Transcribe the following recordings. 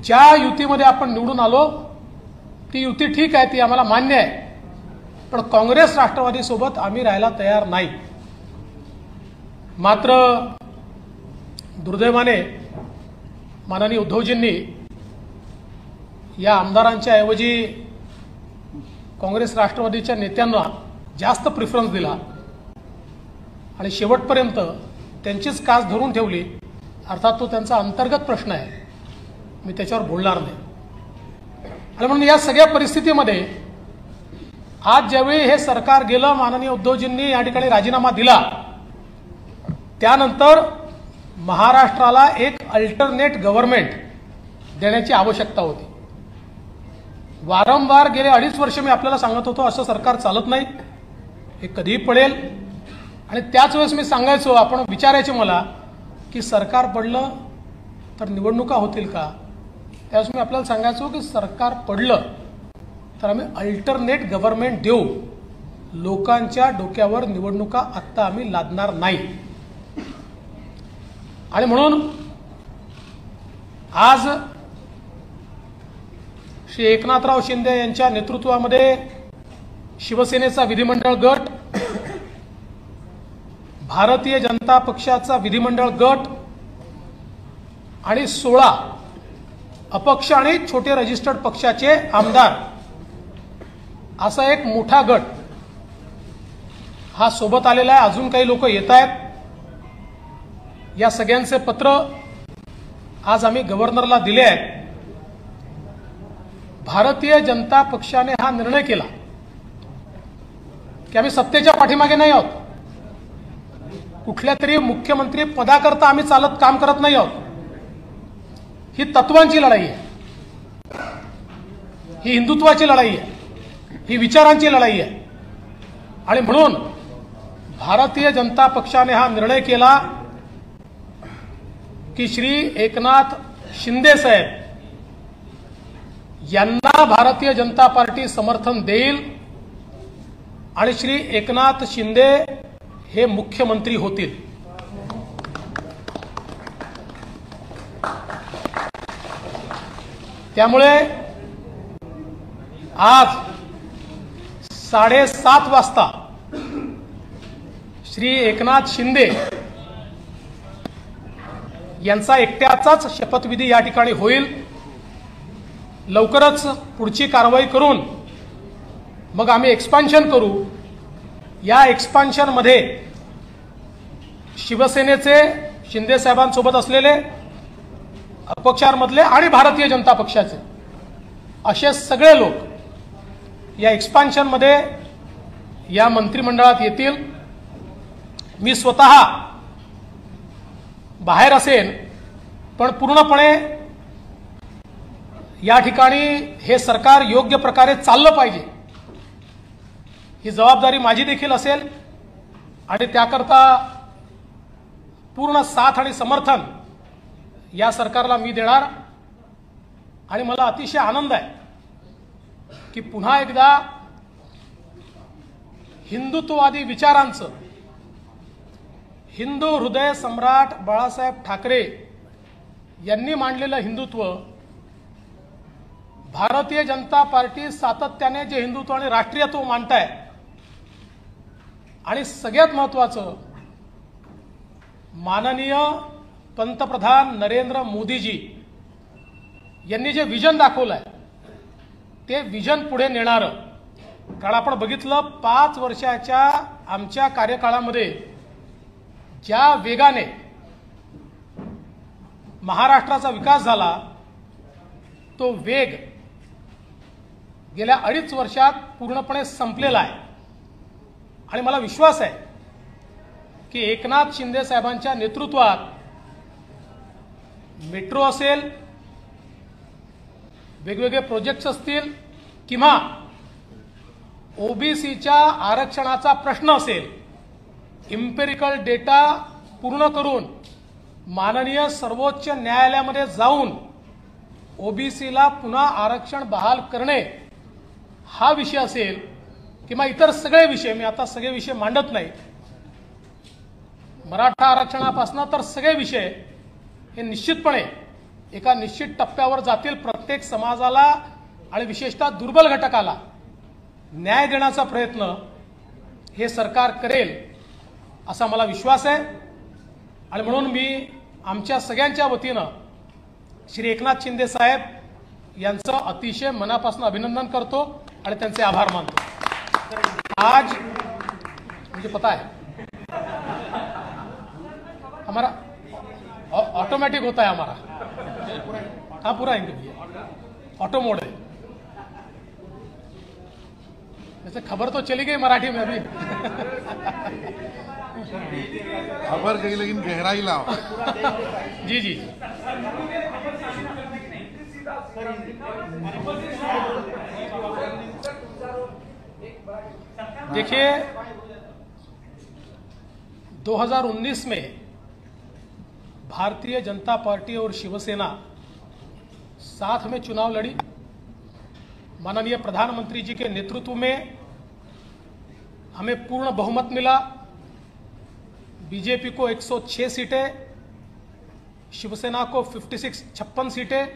ज्या युतीमध्ये आपण निवडून आलो ती युती ठीक आहे, ती आम्हाला मान्य आहे, पण काँग्रेस राष्ट्रवादी सोबत आम्ही राहायला तयार नाही। मात्र दुर्दैवाने माननीय उद्धवजींनी या आमदारांच्या ऐवजी काँग्रेस राष्ट्रवादीच्या नेत्यांना जास्त प्रेफरन्स दिला आणि शेवटपर्यंत त्यांचीच कास धरून ठेवली। अर्थात तो त्यांचा अंतर्गत प्रश्न आहे, मी त्याच्यावर बोलणार नाही। आणि म्हणून या सगळ्या परिस्थितीमध्ये आज ज्यावेळी हे सरकार गेलं, माननीय उद्धवजींनी या ठिकाणी राजीनामा दिला, त्यानंतर महाराष्ट्राला एक अल्टरनेट गव्हर्नमेंट देण्याची आवश्यकता होती। वारंवार गेले 2.5 वर्ष मी आपल्याला सांगत होतो असं सरकार चालत नाही, हे कधीही पडेल। आणि त्याच वेळेस मी सांगायचो, आपण विचारायचे मला की सरकार पडलं तर निवडणुका होतील का? त्यावेळेस मी आपल्याला सांगायचो की सरकार पडलं तर आम्ही अल्टरनेट गव्हर्नमेंट देऊ, लोकांच्या डोक्यावर निवडणुका आत्ता आम्ही लादणार नाही। आणि म्हणून आज श्री एकनाथराव शिंदे यांच्या नेतृत्वामध्ये शिवसेनेचा विधिमंडळ गट, भारतीय जनता पक्षाचा विधिमंडळ गट आणि 16 अपक्ष आणि छोटे रजिस्टर्ड पक्षाचे आमदार असा एक मोठा गट हा सोबत आलेला आहे। अजून काही लोक येत आहेत। या सगळ्यांचे पत्र आज आम्ही गव्हर्नरला दिले आहेत। भारतीय जनता पक्षाने हा निर्णय केला की आम्ही सत्तेच्या पाठीमागे नाही आहोत, कुठल्या तरी मुख्यमंत्री पदाकरता आम्ही काम करत नाही आहोत। ही तत्वांची लढाई आहे, ही हिंदुत्वाची लढाई आहे, ही विचारांची लढाई आहे। आणि म्हणून भारतीय जनता पक्षाने हा निर्णय केला की श्री एकनाथ शिंदे साहेब यांना भारतीय जनता पार्टी समर्थन देईल आणि श्री एकनाथ शिंदे हे मुख्यमंत्री होतील। त्यामुळे आज 7:30 वाजता श्री एकनाथ शिंदे यांचा एकट्याचाच शपथविधी या ठिकाणी होईल। लवकरच पुढची कारवाई करून मग आम्ही एक्सपान्शन करू। या एक्सपान्शन मध्ये शिवसेनेचे शिंदे साहेबांसोबत असलेले अपक्षांमधले आणि भारतीय जनता पक्षाचे असे सगळे लोक या एक्सपान्शन मध्ये या मंत्रिमंडळात येतील। मी स्वतः बाहेर असेन, पण पूर्णपणे या ठिकाणी हे सरकार योग्य प्रकारे चाललं पाहिजे ही जबाबदारी माझी देखील असेल आणि त्याकरता पूर्ण साथ आणि समर्थन या सरकारला मी देणार। आणि मला अतिशय आनंद आहे की पुन्हा एकदा हिंदुत्ववादी विचारांचं, हिंदू हृदय सम्राट बाळासाहेब ठाकरे यांनी मांडलेलं हिंदुत्व, भारतीय जनता पार्टी सातत्याने जे हिंदुत्व आणि राष्ट्रीयत्व मानताय, आणि सगळ्यात महत्त्वाचं माननीय पंतप्रधान नरेंद्र मोदीजी यांनी जे विजन दाखवलंय ते विजन पुढे नेणारं। कारण आपण बघितलं 5 वर्षाच्या आमच्या कार्यकाळामध्ये ज्या वेगाने महाराष्ट्राचा विकास झाला, तो वेग गेल्या 2.5 वर्षात पूर्णपणे संपलेला आहे। आणि मला विश्वास आहे की एकनाथ शिंदे साहेबांच्या नेतृत्वात मेट्रो असेल, वेगवेगळे प्रोजेक्ट्स असतील, किंवा ओबीसीच्या आरक्षणाचा प्रश्न असेल, इम्पेरिकल डेटा पूर्ण करून माननीय सर्वोच्च न्यायालयामध्ये जाऊन ओबीसीला पुन्हा आरक्षण बहाल करणे हा विषय असेल, किंवा इतर सगळे विषय, मी आता सगळे विषय मांडत नाही, मराठा आरक्षणापासून तर सगळे विषय हे निश्चितपणे एका निश्चित टप्प्यावर जातील, प्रत्येक समाजाला आणि विशेषतः दुर्बल घटकाला न्याय देण्याचा प्रयत्न हे सरकार करेल असा मला विश्वास आहे। आणि म्हणून मी आमच्या सगळ्यांच्या वतीनं श्री एकनाथ शिंदे साहेब यांचं अतिशय मनापासून अभिनंदन करतो आणि त्यांचे आभार मानतो। आज मुझे पता है हमारा ऑटोमेटिक होता है हमारा, हाँ पूरा ऑटो मोड है। वैसे खबर तो चली गई मराठी में अभी खबर गई लेकिन गहराई लाओ। जी जी देखिए 2019 में भारतीय जनता पार्टी और शिवसेना साथ में चुनाव लड़ी। माननीय प्रधानमंत्री जी के नेतृत्व में हमें पूर्ण बहुमत मिला। बीजेपी को 106 सीटें, शिवसेना को 56 सीटें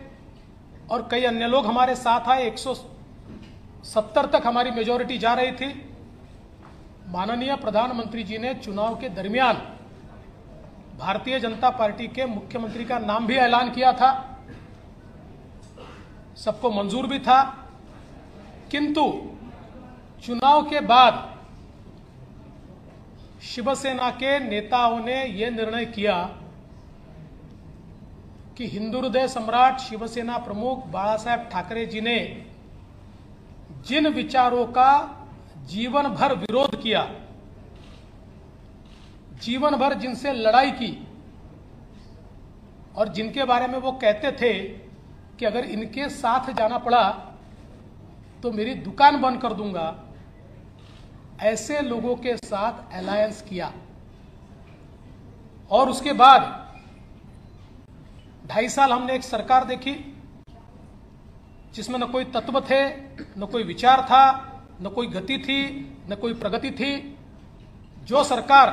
और कई अन्य लोग हमारे साथ आए। 170 तक हमारी मेजॉरिटी जा रही थी। माननीय प्रधानमंत्री जी ने चुनाव के दरमियान भारतीय जनता पार्टी के मुख्यमंत्री का नाम भी ऐलान किया था, सबको मंजूर भी था। किंतु चुनाव के बाद शिवसेना के नेताओं ने यह निर्णय किया कि हिंदू हृदय सम्राट शिवसेना प्रमुख बाला साहेब ठाकरे जी ने जिन विचारों का जीवन भर विरोध किया, जीवन भर जिनसे लड़ाई की और जिनके बारे में वो कहते थे कि अगर इनके साथ जाना पड़ा तो मेरी दुकान बंद कर दूंगा, ऐसे लोगों के साथ अलायंस किया। और उसके बाद 2.5 साल हमने एक सरकार देखी जिसमें न कोई तत्व थे, न कोई विचार था, न कोई गति थी, न कोई प्रगति थी। जो सरकार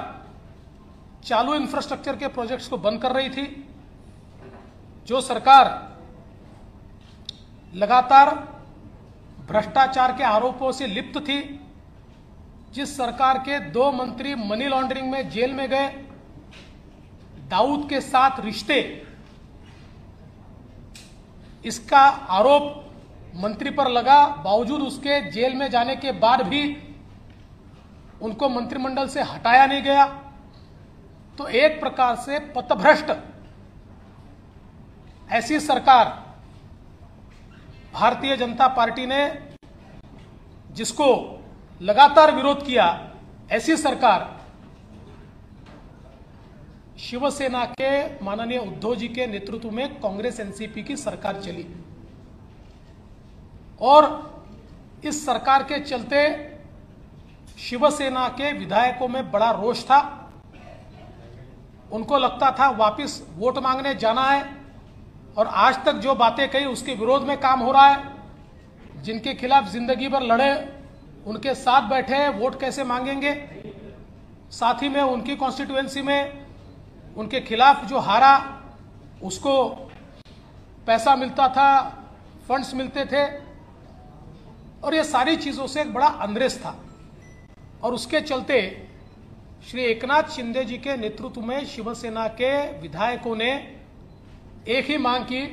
चालू इंफ्रास्ट्रक्चर के प्रोजेक्ट्स को बंद कर रही थी, जो सरकार लगातार भ्रष्टाचार के आरोपों से लिप्त थी, जिस सरकार के 2 मंत्री मनी लॉन्ड्रिंग में जेल में गए, दाऊद के साथ रिश्ते, इसका आरोप मंत्री पर लगा, बावजूद उसके जेल में जाने के बाद भी उनको मंत्रिमंडल से हटाया नहीं गया। तो एक प्रकार से पथभ्रष्ट ऐसी सरकार भारतीय जनता पार्टी ने, जिसको लगातार विरोध किया, ऐसी सरकार शिवसेना के माननीय उद्धव जी के नेतृत्व में कांग्रेस एनसीपी की सरकार चली। और इस सरकार के चलते शिवसेना के विधायकों में बड़ा रोष था। उनको लगता था वापस वोट मांगने जाना है, और आज तक जो बातें कही उसके विरोध में काम हो रहा है। जिनके खिलाफ जिंदगी भर लड़े उनके साथ बैठे, वोट कैसे मांगेंगे। साथ ही में उनकी कॉन्स्टिट्यूएंसी में उनके खिलाफ जो हारा उसको पैसा मिलता था, फंड्स मिलते थे, और ये सारी चीजों से एक बड़ा अंद्रेस था। और उसके चलते श्री एकनाथ शिंदे जी के नेतृत्व में शिवसेना के विधायकों ने एक ही मांग की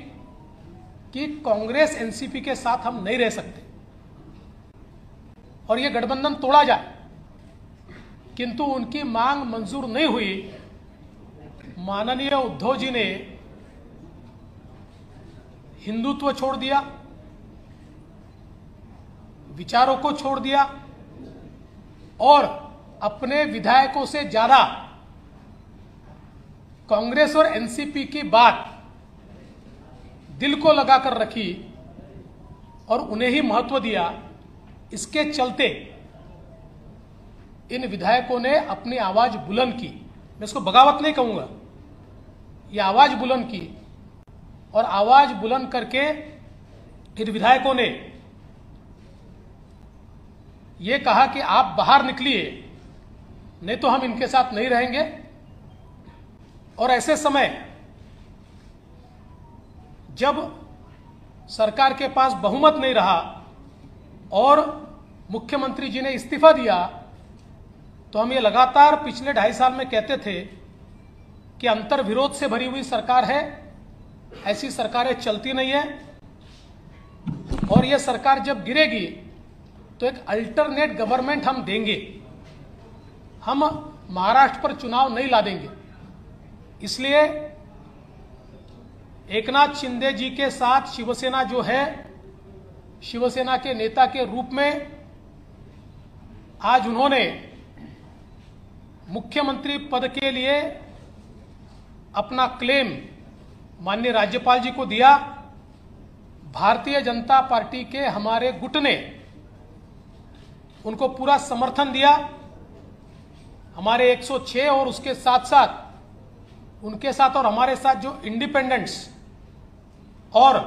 कि कांग्रेस एनसीपी के साथ हम नहीं रह सकते और ये गठबंधन तोड़ा जाए। किंतु उनकी मांग मंजूर नहीं हुई। माननीय उद्धव जी ने हिंदुत्व छोड़ दिया, विचारों को छोड़ दिया, और अपने विधायकों से ज्यादा कांग्रेस और एनसीपी की बात दिल को लगाकर रखी और उन्हें ही महत्व दिया। इसके चलते इन विधायकों ने अपनी आवाज बुलंद की। मैं इसको बगावत नहीं कहूंगा, ये आवाज बुलंद की, और आवाज बुलंद करके इन विधायकों ने ये कहा कि आप बाहर निकलिए, नहीं तो हम इनके साथ नहीं रहेंगे। और ऐसे समय जब सरकार के पास बहुमत नहीं रहा और मुख्यमंत्री जी ने इस्तीफा दिया, तो हम ये लगातार पिछले 2.5 साल में कहते थे कि अंतर विरोध से भरी हुई सरकार है, ऐसी सरकारें चलती नहीं है, और यह सरकार जब गिरेगी तो एक अल्टरनेट गवर्नमेंट हम देंगे, हम महाराष्ट्र पर चुनाव नहीं ला देंगे। इसलिए एकनाथ शिंदे जी के साथ शिवसेना जो है, शिवसेना के नेता के रूप में आज उन्होंने मुख्यमंत्री पद के लिए अपना क्लेम माननीय राज्यपाल जी को दिया। भारतीय जनता पार्टी के हमारे गुट ने उनको पूरा समर्थन दिया। हमारे 106 और उसके साथ साथ उनके साथ और हमारे साथ जो इंडिपेंडेंट्स और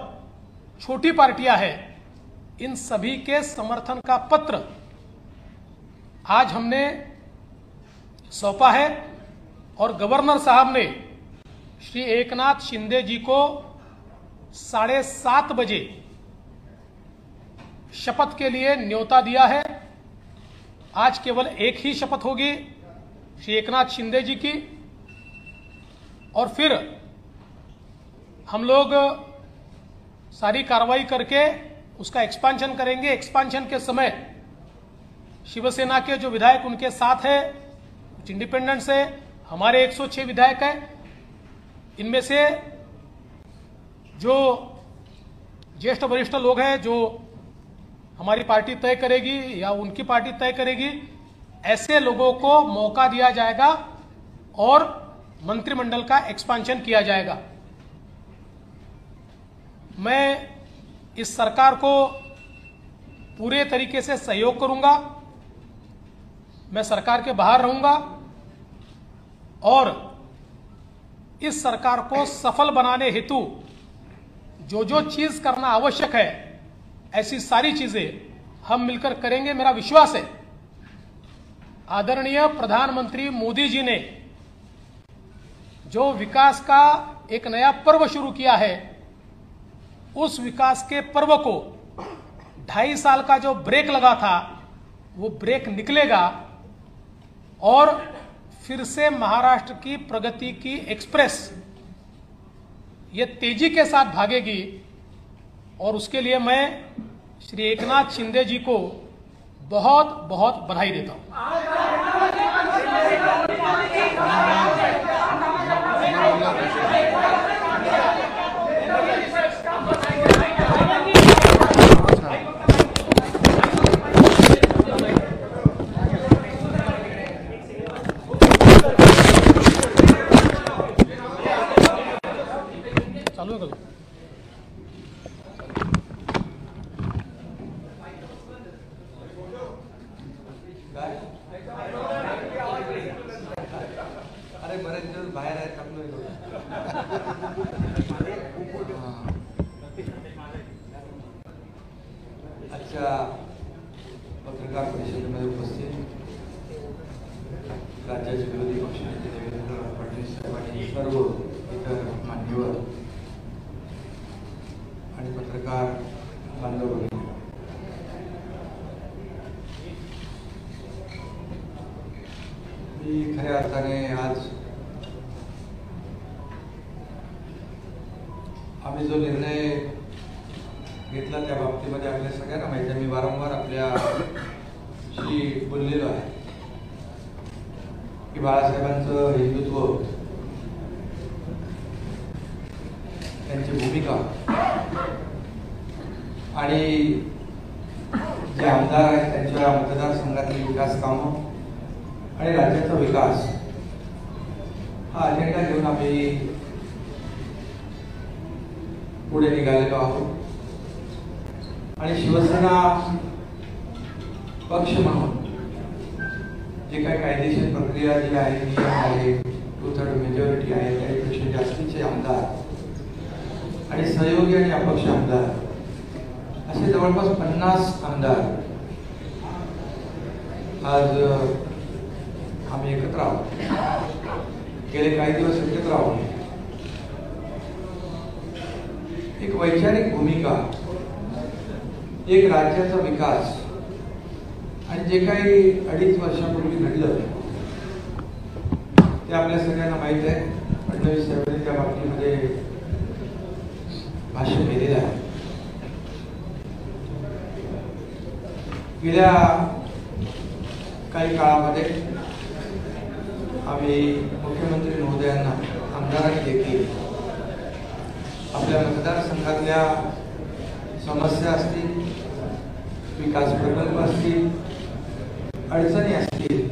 छोटी पार्टियां हैं, इन सभी के समर्थन का पत्र आज हमने सौंपा है और गवर्नर साहब ने श्री एकनाथ शिंदे जी को 7:30 बजे शपथ के लिए न्योता दिया है। आज केवल एक ही शपथ होगी श्री एकनाथ शिंदे जी की, और फिर हम लोग सारी कार्रवाई करके उसका एक्सपांशन करेंगे। एक्सपांशन के समय शिवसेना के जो विधायक उनके साथ है, कुछ इंडिपेंडेंट्स है, हमारे 106 विधायक हैं, इनमें से जो ज्येष्ठ वरिष्ठ लोग हैं जो हमारी पार्टी तय करेगी या उनकी पार्टी तय करेगी, ऐसे लोगों को मौका दिया जाएगा और मंत्रिमंडल का एक्सपांशन किया जाएगा। मैं इस सरकार को पूरे तरीके से सहयोग करूंगा। मैं सरकार के बाहर रहूंगा और इस सरकार को सफल बनाने हेतु जो जो चीज करना आवश्यक है, ऐसी सारी चीजें हम मिलकर करेंगे। मेरा विश्वास है आदरणीय प्रधानमंत्री मोदी जी ने जो विकास का एक नया पर्व शुरू किया है, उस विकास के पर्व को 2.5 साल का जो ब्रेक लगा था, वो ब्रेक निकलेगा और फिर से महाराष्ट्र की प्रगति की एक्सप्रेस ये तेजी के साथ भागेगी। और उसके लिए मैं श्री एकनाथ शिंदे जी को बहुत बहुत बधाई देता हूं। चालू है कभी? अरे बरेच दिवस बाहेर आहेत आपलं. आजच्या पत्रकार परिषदेमध्ये उपस्थित राज्याचे विरोधी पक्षनेते देवेंद्र फडणवीस साहेब आणि सर्व इतर मान्यवर आणि पत्रकार बांधव, मी खऱ्या अर्थाने आज आम्ही जो निर्णय घेतला त्या बाबतीमध्ये आपल्या सगळ्यांना माहिती आहे. मी वारंवार आपल्याशी बोललेलो आहे की बाळासाहेबांचं हिंदुत्व, त्यांची भूमिका आणि जे आमदार आहेत त्यांच्या मतदारसंघातली विकास कामं आणि राज्याचा विकास हा अजेंडा घेऊन आम्ही पुढे निघालेलो आहोत. आणि शिवसेना पक्ष म्हणून जे काही कायदेशीर प्रक्रिया जी आहे, नियम आहे, 2/3 मेजॉरिटी आहे, त्यापेक्षा जास्तीचे आमदार आणि सहयोगी आणि अपक्ष आमदार असे जवळपास 50 आमदार आज आम्ही एकत्र आहोत. गेले काही दिवस एकत्र आहोत एक वैचारिक भूमिका, एक राज्याचा विकास आणि जे काही 2.5 वर्षापूर्वी घडलं ते आपल्या सगळ्यांना माहीत आहे. फडणवीस साहेबांनी त्या बाबतीमध्ये भाष्य केलेलं आहे. गेल्या काही काळामध्ये आम्ही मुख्यमंत्री महोदयांना, आमदारांनी देखील आपल्या मतदारसंघातल्या समस्या असतील, विकास प्रकल्प असतील, अडचणी असतील,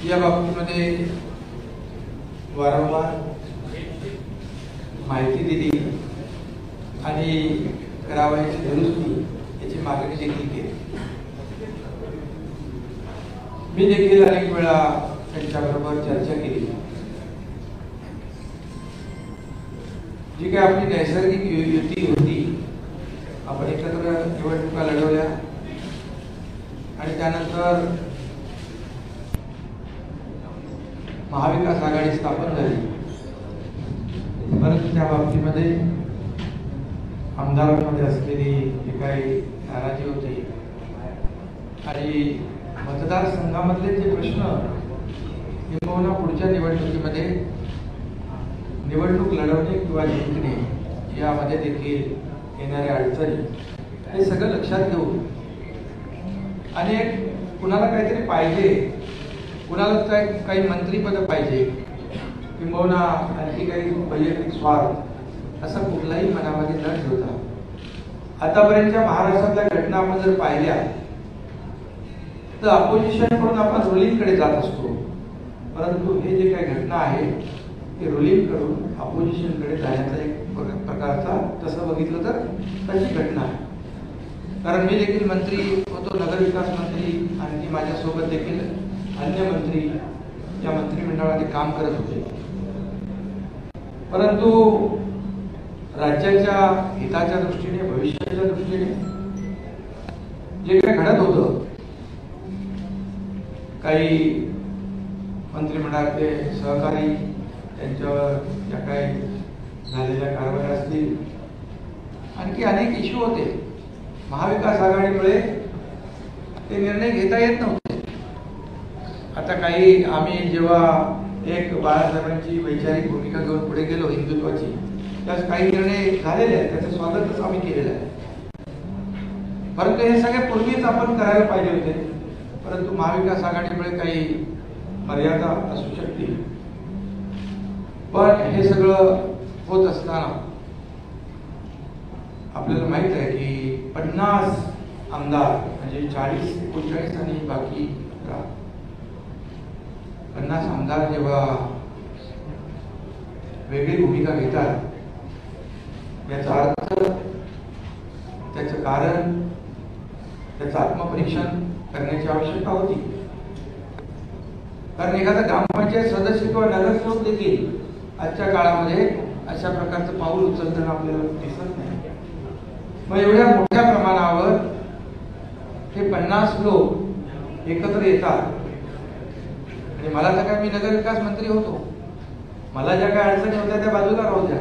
या बाबतीमध्ये वारंवार माहिती दिली आणि करावयाची दुरुस्ती याची मागणी देखील केली. मी देखील अनेक वेळा त्यांच्याबरोबर चर्चा केली. जी काही आपली नैसर्गिक युती होती, आपण एकत्र निवडणुका लढवल्या आणि त्यानंतर महाविकास आघाडी स्थापन झाली. परंतु त्या बाबतीमध्ये आमदारांमध्ये असलेली जी काही नाराजी होती आणि मतदारसंघामधले जे प्रश्न किंवा पुढच्या निवडणुकीमध्ये निवडणूक लढवणे किंवा जिंकणे यामध्ये देखील येणाऱ्या अडचणी, हे सगळं लक्षात घेऊन अनेक कुणाला काहीतरी पाहिजे, कुणाला काही मंत्रीपद पाहिजे किंवा आणखी काही वैयक्तिक स्वार्थ, असा कुठलाही मनामध्ये न ठेवता आतापर्यंतच्या महाराष्ट्रातल्या घटना आपण जर पाहिल्या तर अपोजिशन कडून आपण रुलिंगकडे जात असतो. परंतु हे जे काही घटना आहे ते रुलिंग कडून अपोजिशनकडे जाण्याचा एक प्रकारचा, तसं बघितलं तर तशी घटना आहे. कारण मी देखील मंत्री होतो, नगरविकास मंत्री, आणि माझ्यासोबत देखील अन्य मंत्री या मंत्रिमंडळामध्ये काम करत होते. परंतु राज्याच्या हिताच्या दृष्टीने, भविष्याच्या दृष्टीने जे काही घडत होतं, काही मंत्रिमंडळातले सहकारी त्यांच्यावर ज्या काही झालेल्या कारवाया असतील, आणखी अनेक इश्यू होते. महाविकास आघाडीमुळे ते निर्णय घेता येत नव्हते. आता काही आम्ही जेव्हा एक बाळासाहेबांची वैचारिक भूमिका घेऊन पुढे गेलो हिंदुत्वाची, त्यास काही निर्णय झालेले आहेत, त्याचं स्वागतच आम्ही केलेलं आहे. परंतु हे सगळे पूर्वीच आपण करायला पाहिजे होते. परंतु महाविकास आघाडीमुळे काही मर्यादा असू शकते. पण हे सगळं होत असताना आपल्याला माहित आहे की 50 आमदार, म्हणजे 40-39 आणि बाकी 50 आमदार जेव्हा वेगळी भूमिका घेतात, याचा अर्थ, त्याचं कारण, त्याचं आत्मपरीक्षण करण्याची आवश्यकता होती. कारण एखादा ग्रामपंचायत सदस्य किंवा नगरसेवक देखील आजच्या काळामध्ये अशा प्रकारचं पाऊल उचलताना आपल्याला दिसत नाही. मग एवढ्या मोठ्या प्रमाणावर हे 50 लोक एकत्र येतात. आणि मला तर काय, मी नगरविकास मंत्री होतो, मला ज्या काही अडचणी होत्या त्या बाजूला राहू द्या.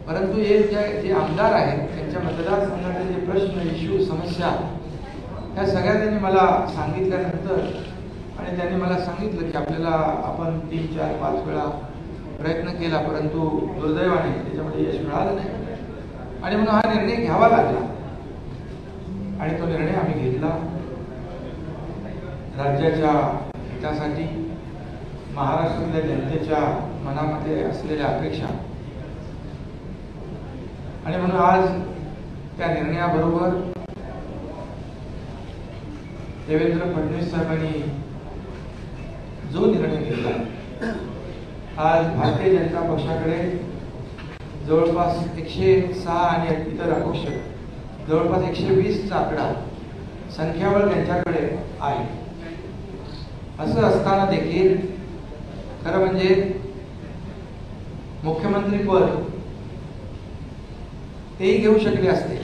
परंतु हे जे आमदार आहेत त्यांच्या मतदारसंघातले जे प्रश्न, इश्यू, समस्या, ह्या सगळ्या त्यांनी मला सांगितल्यानंतर, आणि त्यांनी मला सांगितलं की आपल्याला, आपण 3, 4, 5 वेळा प्रयत्न केला, परंतु दुर्दैवाने त्याच्यामध्ये यश मिळालं नाही. आणि म्हणून हा निर्णय घ्यावा लागला. आणि तो निर्णय आम्ही घेतला राज्याच्या हितासाठी, महाराष्ट्रातल्या जनतेच्या मनामध्ये असलेल्या अपेक्षा. आणि म्हणून आज त्या निर्णयाबरोबर देवेंद्र फडणवीस साहेबांनी जो निर्णय घेतला, आज भारतीय जनता पक्षाकडे जवळपास 106 आणि इतर अपक्ष जवळपास 120चा आकडा, संख्याबळ त्यांच्याकडे आहे. असं असताना देखील खरं म्हणजे मुख्यमंत्री पद तेही घेऊ शकले असते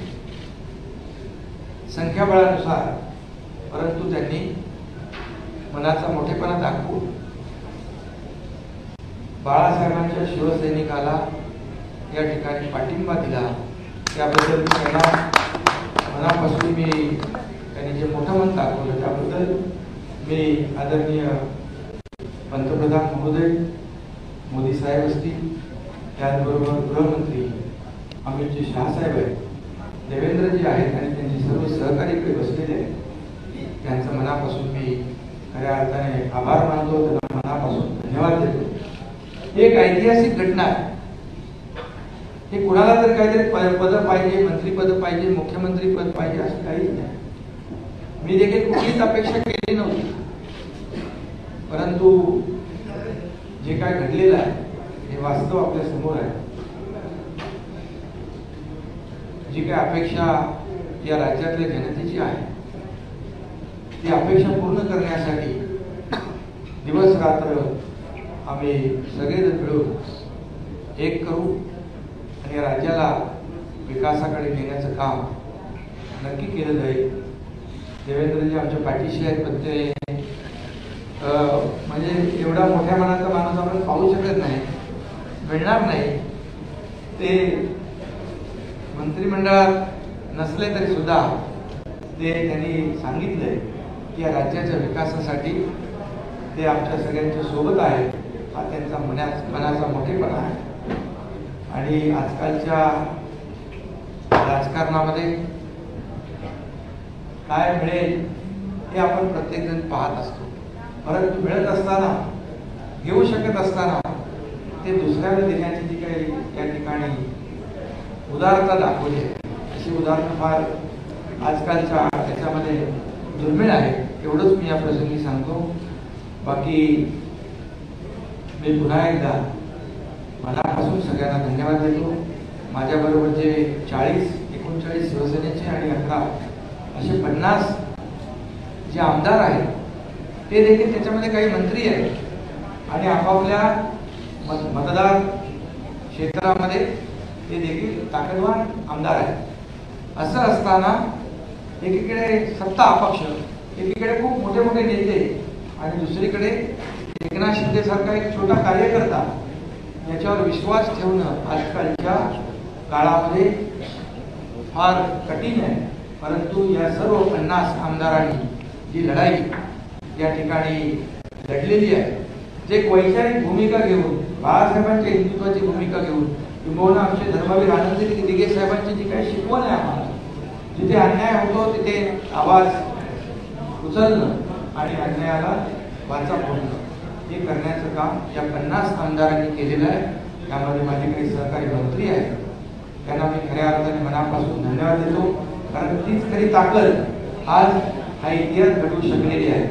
संख्याबळानुसार, परंतु त्यांनी मनाचा मोठेपणा दाखवून बाळासाहेबांच्या शिवसैनिकाला या ठिकाणी पाठिंबा दिला त्याबद्दल मी त्यांना मनापासून मी त्यांनी जे मोठं मन दाखवलं त्याबद्दल मी आदरणीय पंतप्रधान महोदय मोदी साहेब असतील, त्याचबरोबर गृहमंत्री अमितजी शाह साहेब आहेत, देवेंद्रजी आहेत आणि त्यांचे सर्व सहकारी इकडे बसलेले आहेत, त्यांचं मनापासून मी खऱ्या अर्थाने आभार मानतो, त्यांना मनापासून धन्यवाद देतो. ही एक ऐतिहासिक घटना आहे. हे कुणाला तर काहीतरी पद पाहिजे, मंत्रीपद पाहिजे, मुख्यमंत्री पद पाहिजे असं काही नाही. मी देखील कुठलीच अपेक्षा केली नव्हती, परंतु जे काय घडलेलं आहे हे वास्तव आपल्या समोर आहे. जी काय अपेक्षा या राज्यातल्या जनतेची आहे ती अपेक्षा पूर्ण करण्यासाठी दिवस रात्र आम्ही सगळेजण मिळून एक करू आणि राज्याला विकासाकडे नेण्याचं काम नक्की केलं जाईल. देवेंद्रजी आमच्या पाठीशी आहेत, पण ते म्हणजे एवढा मोठ्या मनाचा माणूस आपण पाहू शकत नाही, मिळणार नाही. ते मंत्रिमंडळात नसले तरी सुद्धा ते त्यांनी सांगितलंय की या राज्याच्या विकासासाठी ते आमच्या सगळ्यांच्या सोबत आहेत. हा त्यांचा मनाचा मोठेपणा आहे. आणि आजकालच्या राजकारणामध्ये काय मिळेल हे आपण प्रत्येकजण पाहत असतो, परंतु मिळत असताना, घेऊ शकत असताना ते दुसऱ्याला देण्याची जी काही या ठिकाणी उदारता दाखवली आहे, अशी उदाहरणं फार आजकालच्या त्याच्यामध्ये दुर्मिळ आहे. एवढंच मी या प्रसंगी सांगतो. बाकी मी पुन्हा एकदा मनापासून सगळ्यांना धन्यवाद देतो. माझ्याबरोबर जे 39 शिवसेनेचे आणि 11 असे 50 जे आमदार आहेत ते देखील त्याच्यामध्ये काही मंत्री आहेत आणि आपापल्या मतदार क्षेत्रामध्ये ते देखील ताकदवान आमदार आहेत. असं असताना एकीकडे सत्ता अपक्ष, एकीकडे खूप मोठे मोठे नेते आणि दुसरीकडे एकनाथ शिंदे सारखा एक छोटा कार्यकर्ता याच्यावर विश्वास ठेवणं आजकालच्या काळामध्ये फार कठीण आहे. परंतु या सर्व 50 आमदारांनी जी लढाई या ठिकाणी लढलेली आहे, जे एक वैचारिक भूमिका घेऊन, बाळासाहेबांच्या हिंदुत्वाची भूमिका घेऊन, किंबहुना आमचे धर्मवीर आनंद दिघे साहेबांची जी काही शिकवण आहे आम्हाला, जिथे अन्याय होतो तिथे आवाज उचलणं आणि अन्यायाला वाचा फोडणं हे करण्याचं काम या 50 आमदारांनी केलेलं आहे. त्यामध्ये माझे काही सहकारी मंत्री आहेत, त्यांना मी खऱ्या अर्थाने मनापासून धन्यवाद देतो. कारण तीच खरी ताकद आज हा इतिहास घडवू शकलेली आहे.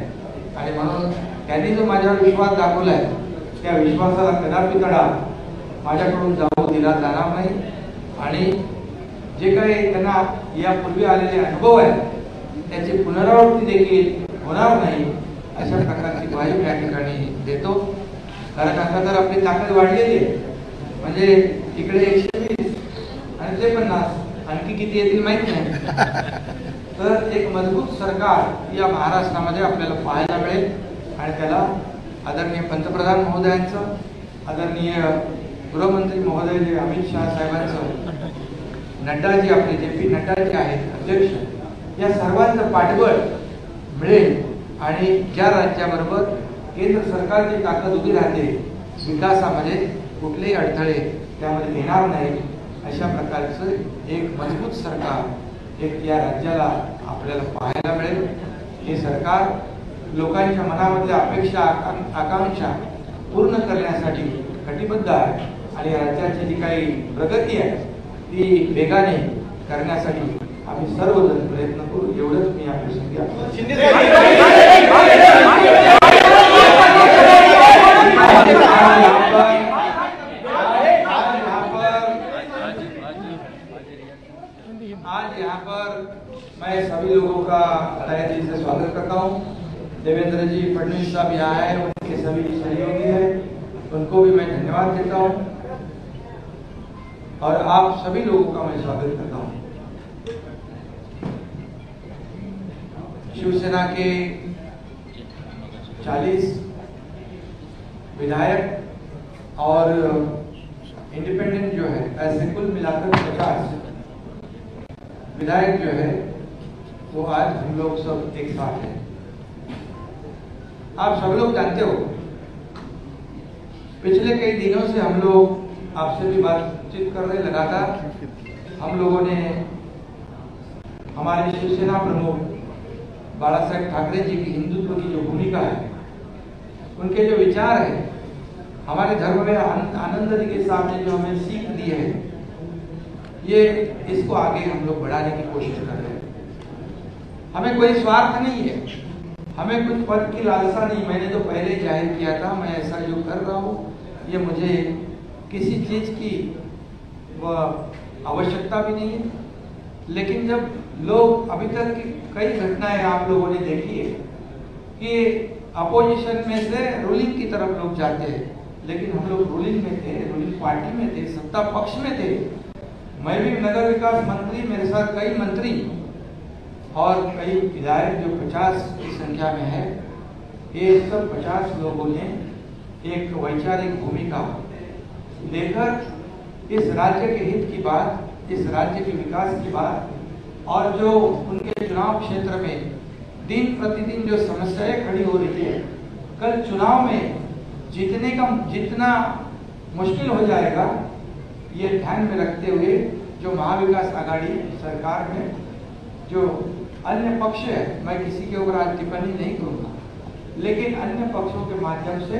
आणि म्हणून त्यांनी जो माझ्यावर विश्वास दाखवला आहे त्या विश्वासाला कदापि तडा माझ्याकडून जाऊ दिला जाणार नाही. आणि जे काही त्यांना यापूर्वी आलेले अनुभव आहेत त्याची पुनरावृत्ती देखील होणार नाही अशा प्रकारची ग्वाही या ठिकाणी देतो. कारण आता तर आपली ताकद वाढलेली आहे, म्हणजे इकडे 120 आणि ते 50 आणखी किती येतील माहित नाही. तर एक मजबूत सरकार या महाराष्ट्रामध्ये आपल्याला पाहायला मिळेल आणि त्याला आदरणीय पंतप्रधान महोदयांचं, आदरणीय गृहमंत्री महोदय जे अमित शाह साहेबांचं, नड्डाजी आपले JP नड्डा जे आहेत अध्यक्ष, या सर्वांचं पाठबळ मिळेल. आणि ज्या राज्याबरोबर केंद्र सरकारची ताकद उभी राहते विकासामध्ये कुठलेही अडथळे त्यामध्ये येणार नाही अशा प्रकारचं एक मजबूत सरकार एक या राज्याला आपल्याला पाहायला मिळेल. हे सरकार लोकांच्या मनामधल्या अपेक्षा आकांक्षा पूर्ण करण्यासाठी कटिबद्ध आहे आणि राज्याची जी काही प्रगती आहे ती वेगाने करण्यासाठी आम्ही सर्वजण प्रयत्न करू. एवढंच मी या प्रसंगी आज यहाँ पर मैं सभी लोगों का तहे दिल से स्वागत करता हूँ. देवेंद्र जी फडणवीस साहब यहाँ आए, उनके सभी सहयोगी हैं, उनको भी मैं धन्यवाद देता हूँ और आप सभी लोगों का मैं स्वागत करता हूँ. शिवसेना के 40 विधायक और इंडिपेंडेंट जो है ऐसे कुल मिलाकर 50 विधायक जो है वो आज हम लोग सब एक साथ हैं। आप सब लोग जानते हो, पिछले कई दिनों से हम लोग आपसे भी बातचीत कर रहे लगातार। हम लोगों ने हमारे शिवसेना प्रमुख बाला साहेब ठाकरे जी की हिंदुत्व की जो भूमिका है, उनके जो विचार है, हमारे धर्म में आनंद जी के सामने जो हमें सीख दी है, ये इसको आगे हम लोग बढ़ाने की कोशिश कर रहे हैं। हमें कोई स्वार्थ नहीं है, हमें कुछ पद की लालसा नहीं। मैंने तो पहले जाहिर किया था, मैं ऐसा जो कर रहा हूँ ये मुझे किसी चीज की आवश्यकता भी नहीं है। लेकिन जब लोग अभी तक की कई घटनाएं आप लोगों ने देखी है कि अपोजिशन में से रूलिंग की तरफ लोग जाते हैं, लेकिन हम लोग रूलिंग में थे, रूलिंग पार्टी में थे, सत्ता पक्ष में थे। मैं भी नगर विकास मंत्री, मेरे साथ कई मंत्री और कई विधायक जो 50 की संख्या में है। ये सब 50 लोगों ने एक वैचारिक भूमिका लेकर इस राज्य के हित की बात, इस राज्य के विकास की बात और जो उनके चुनाव क्षेत्र में दिन प्रतिदिन जो समस्याएं खड़ी हो रही है, कल चुनाव में जीतने का जितना मुश्किल हो जाएगा, ये ध्यान में रखते हुए जो महाविकास आघाड़ी सरकार में जो अन्य पक्ष है, मैं किसी के ऊपर आज टिप्पणी नहीं करूंगा, लेकिन अन्य पक्षों के माध्यम से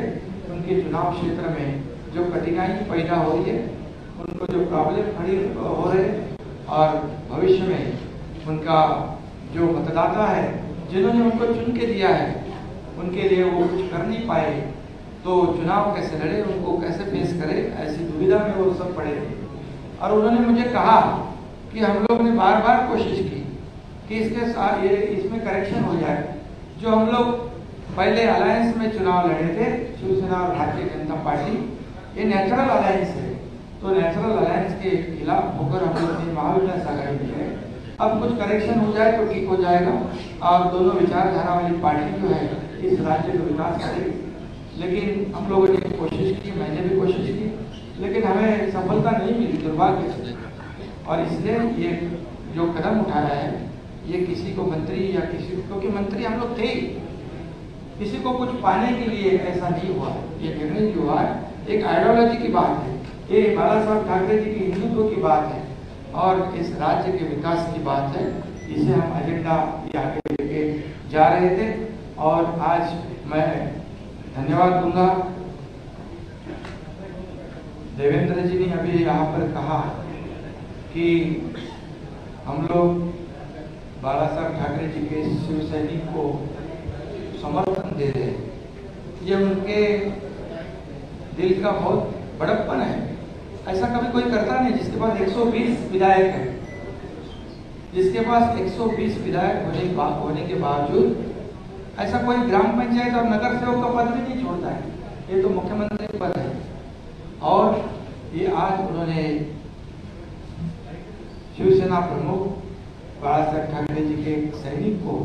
उनके चुनाव क्षेत्र में जो कठिनाई पैदा हो रही है, उनको जो प्रॉब्लम खड़ी हो रहे और भविष्य में उनका जो मतदाता है, जिन्होंने उनको चुन के दिया है, उनके लिए वो कुछ कर नहीं पाए, तो चुनाव कैसे लड़े, उनको कैसे फेस करे, ऐसी दुविधा में वो सब पड़े थे। और उन्होंने मुझे कहा कि हम लोग ने बार बार कोशिश की कि इसके साथ ये इसमें करेक्शन हो जाए। जो हम लोग पहले अलायंस में चुनाव लड़े थे, शिवसेना और भारतीय जनता पार्टी, ये नेचुरल अलायंस है, तो नेचुरल अलायंस के खिलाफ होकर हम लोग महाविकास आघाड़ी में है। अब कुछ करेक्शन हो जाए तो ठीक हो जाएगा और दोनों विचारधारा वाली पार्टी जो है इस राज्य का विकास करेगी। लेकिन हम लोगों ने कोशिश की, मैंने भी कोशिश की, लेकिन हमें सफलता नहीं मिली, दुर्भाग्य से। और इसलिए ये जो कदम उठाया है, ये किसी को मंत्री या किसी, क्योंकि मंत्री हम लोग थे, किसी को कुछ पाने के लिए ऐसा नहीं हुआ। ये निर्णय जो हुआ है एक आइडियोलॉजी की बात है, ये बाला साहब ठाकरे जी की हिंदुत्व की बात है और इस राज्य के विकास की बात है। इसे हम एजेंडा आगे लेके जा रहे थे और आज मैं धन्यवाद दूंगा। देवेंद्र जी ने अभी यहाँ पर कहा कि हम लोग बाला साहब ठाकरे जी के शिव सैनिक को समर्थन दे रहे हैं। ये उनके दिल का बहुत बड़प्पन है। ऐसा कभी कोई करता नहीं जिसके पास 120 विधायक है, जिसके पास 120 विधायक होने के बावजूद ऐसा कोई ग्राम पंचायत और नगर सेवक का पद भी नहीं छोड़ता है। ये तो मुख्यमंत्री पद है और ये आज उन्होंने शिवसेना प्रमुख बाला साहेब ठाकरे जी के सैनिक को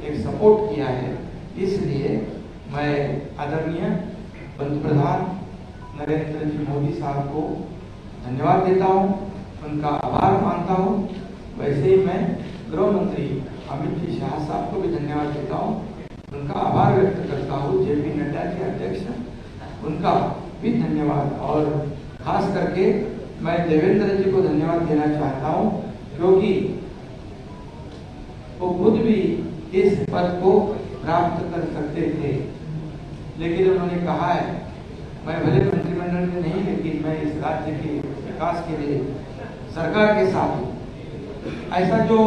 एक सपोर्ट किया है। इसलिए मैं आदरणीय पंतप्रधान नरेंद्र जी मोदी साहब को धन्यवाद देता हूं, उनका आभार मानता हूं। वैसे ही मैं गृह मंत्री अमित जी शाह साहब को भी धन्यवाद देता हूं, उनका आभार व्यक्त करता हूं। जेपी नड्डा जी अध्यक्ष, उनका भी धन्यवाद। और खास करके मैं देवेंद्र जी को धन्यवाद देना चाहता हूं, क्योंकि वो खुद भी इस पद को प्राप्त कर सकते थे, लेकिन उन्होंने कहा है मैं भले मंत्रिमंडल में नहीं, लेकिन मैं इस राज्य के विकास के लिए सरकार के साथ हूं। ऐसा जो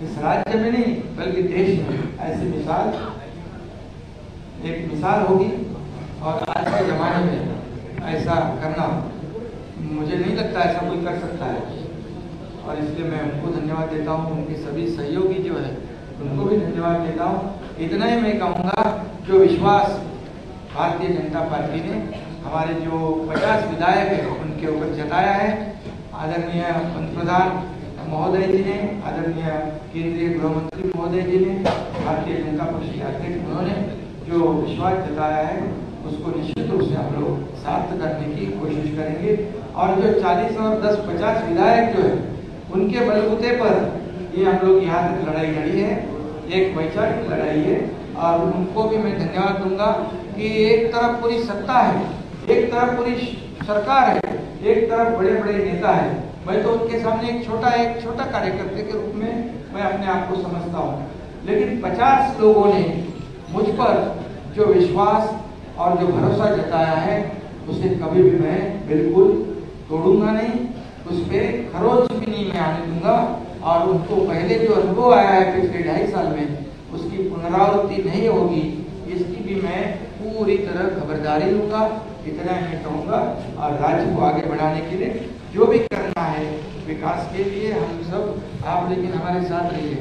इस राज्य में नहीं बल्कि देश में ऐसी मिसाल, एक मिसाल होगी। और आज के जमाने में ऐसा करना मुझे नहीं लगता ऐसा कोई कर सकता है, और इसलिए मैं उनको धन्यवाद देता हूँ। उनके सभी सहयोगी जो है उनको भी धन्यवाद देता हूँ। इतना ही मैं कहूँगा, जो विश्वास भारतीय जनता पार्टी ने हमारे जो 50 विधायक हैं उनके ऊपर जताया है, आदरणीय पंतप्रधान महोदय जी ने, आदरणीय केंद्रीय गृह मंत्री महोदय जी ने, भारतीय जनता पक्ष के अध्यक्ष उन्होंने जो विश्वास जताया है, उसको निश्चित रूप से हम लोग सार्थ करने की कोशिश करेंगे। और जो 40 और 10-50 विधायक जो है उनके बलबूते पर ये हम लोग यहाँ तक लड़ाई लड़ी है। एक वैचारिक लड़ाई है और उनको भी मैं धन्यवाद दूंगा कि एक तरफ पूरी सत्ता है, एक तरफ पूरी सरकार है, एक तरफ बड़े बड़े नेता है। मैं तो उनके सामने एक छोटा कार्यकर्ता के रूप में मैं अपने आप को समझता हूँ, लेकिन 50 लोगों ने मुझ पर जो विश्वास और जो भरोसा जताया है उसे कभी भी मैं बिल्कुल तोड़ूंगा नहीं, उस पर खरोच भी नहीं मैं आने दूंगा। और उनको पहले जो अनुभव आया है पिछले 2.5 साल में उसकी पुनरावृत्ति नहीं होगी, इसकी भी मैं पूरी तरह खबरदारी लूंगा। इतना मैं कहूँगा और राज्य को आगे बढ़ाने के लिए जो भी करना है विकास के लिए हम सब आप लेकिन हमारे साथ रहिए।